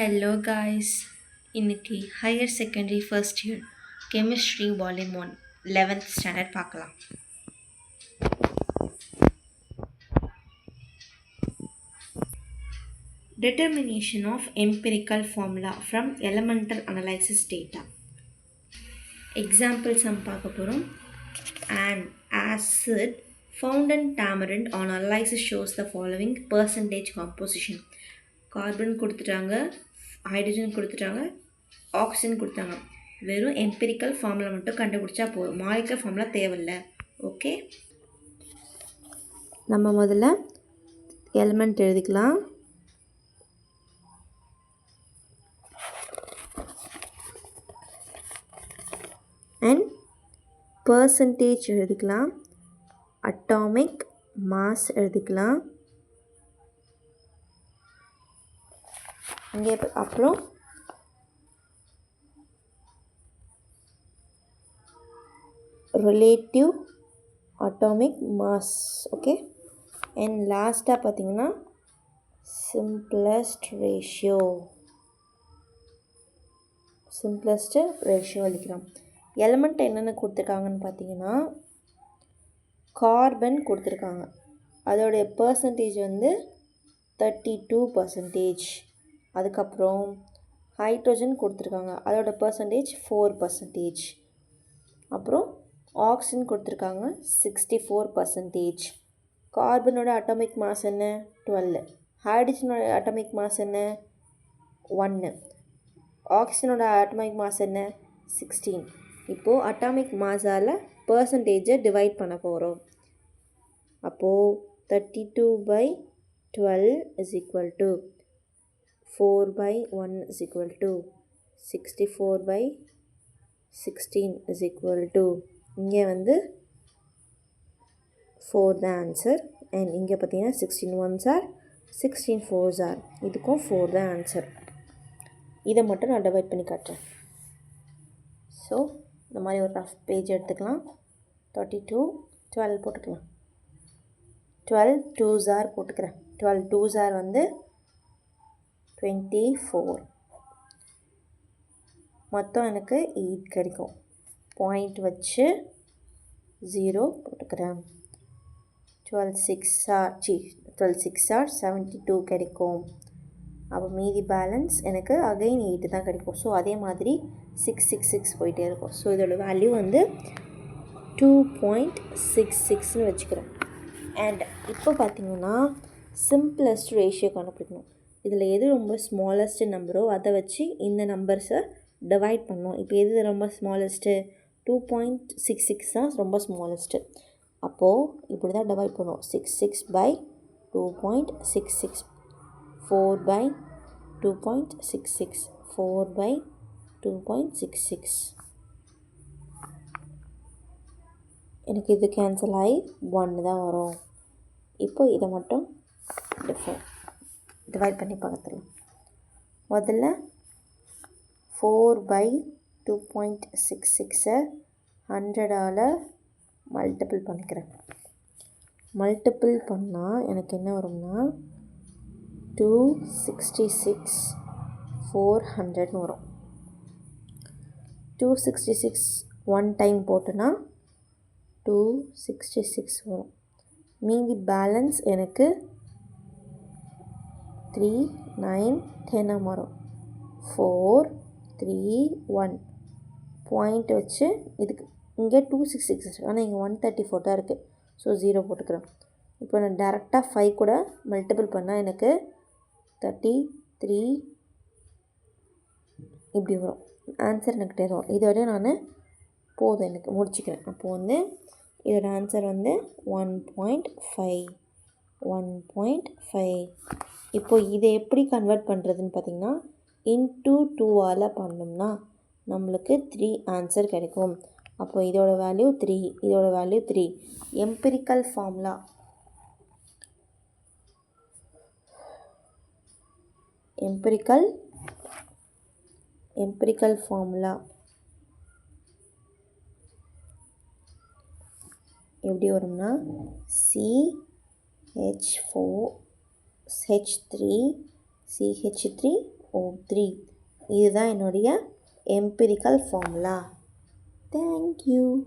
Hello guys, இன்னைக்கு higher secondary first year chemistry volume 1 11th standard பார்க்கலாம். Determination of empirical formula from elemental analysis data. Example sum பார்க்க போகிறோம். An acid found in tamarind on analysis shows the following percentage composition. Carbon கொடுத்துட்டாங்க, hydrogen கொடுத்துட்டாங்க, oxygen கொடுத்தாங்க. வெறும் empirical formula மட்டும் கண்டுபிடிச்சா போதும், மாலிகுலர் ஃபார்முலா தேவையில்ல. ஓகே, நம்ம முதல்ல எலிமெண்ட் எழுதிக்கலாம். அண்ட் பர்சன்டேஜ் எழுதிக்கலாம். அட்டாமிக் மாஸ் எழுதிக்கலாம். அங்கே அப்புறம் relative atomic mass. Okay, and லாஸ்ட்டாக பார்த்தீங்கன்னா simplest ratio எழுதிக்கிறோம். எலிமெண்ட் என்னென்ன கொடுத்துருக்காங்கன்னு பார்த்தீங்கன்னா கார்பன் கொடுத்துருக்காங்க, அதோடைய பர்சன்டேஜ் வந்து 32%. அதுக்கப்புறம் ஹைட்ரோஜன் கொடுத்துருக்காங்க, அதோட பர்சன்டேஜ் 4%. அப்புறம் ஆக்சிஜன் கொடுத்துருக்காங்க 64%. கார்பனோட அட்டாமிக் மாஸ் என்ன 12, ஹைட்ரஜனோட அட்டாமிக் மாஸ் என்ன 1, ஆக்சிஜனோட அட்டாமிக் மாஸ் என்ன 16. இப்போது அட்டாமிக் மாஸால் பர்சன்டேஜை டிவைட் பண்ண போகிறோம். அப்போது 32/12 is equal to 4/1 is equal to 64/16 is equal to, இங்கே வந்து 4 தான் ஆன்சர். அண்ட் இங்கே பார்த்தீங்கன்னா 16 1s are 16 4s are, இதுக்கும் 4 தான் ஆன்சர். இதை மட்டும் நான் டிவைட் பண்ணி காட்டுறேன். ஸோ இந்த மாதிரி ஒரு ரஃப் பேஜ் எடுத்துக்கலாம். 32 12 போட்டுக்கலாம். 12 2s are போட்டுக்கிறேன். 12 2s are வந்து 24. மொத்தம் எனக்கு 8 கிடைக்கும். பாயிண்ட் வச்சு 0 போட்டுக்கிறேன். 12 6 are 72 கிடைக்கும். அப்போ மீதி பேலன்ஸ் எனக்கு அகைன் 8 தான் கிடைக்கும். ஸோ அதே மாதிரி 6 6 6 போயிட்டே இருக்கும். ஸோ இதோட வேல்யூ வந்து 2.66ன்னு வச்சுக்கிறேன். அண்ட் இப்போ பார்த்தீங்கன்னா சிம்பிளஸ்ட் ரேஷியோ கண்டுபிடிக்கணும். இதில் எது ரொம்ப ஸ்மாலஸ்ட் நம்பரோ அதை வச்சு இந்த நம்பர்ஸை டிவைட் பண்ணணும். இப்போ எது ரொம்ப ஸ்மாலஸ்ட்டு 2.66 தான் ரொம்ப ஸ்மாலஸ்ட்டு. அப்போது இப்படி தான் டிவைட் பண்ணுவோம். 66/2.66, 4/2.66, 4/2.66. எனக்கு இது கேன்சல் ஆகி 1 தான் வரும். இப்போ இதை மட்டும் டிவைட் பண்ணி பார்த்துக்கலாம். முதல்ல 4/2.66 100ஆல் மல்டிபிள் பண்ணிக்கிறேன். மல்டிபிள் பண்ணால் எனக்கு என்ன வரும்னா 266/400 வரும். 266 1 டைம் போட்டோன்னா 266 வரும். மீதி பேலன்ஸ் எனக்கு 3 9 10 வரும். 4 3 1 பாயிண்ட் வச்சு இதுக்கு இங்கே 266, ஆனால் இங்கே 134 தான் இருக்குது. ஸோ 0 போட்டுக்கிறேன். இப்போ நான் டேரெக்டாக 5 கூட மல்டிபிள் பண்ணால் எனக்கு 33 இப்படி வரும். ஆன்சர் எனக்கு தெரியும். இதோட நான் போதும், எனக்கு முடிச்சுக்கிறேன். அப்போது வந்து இதோட ஆன்சர் வந்து 1.5. இப்போது இதை எப்படி கன்வெர்ட் பண்ணுறதுன்னு பார்த்தீங்கன்னா இன்ட்டு 2ஆல் பண்ணோம்னா நம்மளுக்கு 3 ஆன்சர் கிடைக்கும். அப்போ இதோட வேல்யூ 3, இதோட வேல்யூ 3. எம்பிரிக்கல் ஃபார்முலா எப்படி வரும்னா CH4 CH3 O3. இதுதான் என்னுடைய எம்பிரிக்கல் ஃபார்முலா. தேங்க்யூ.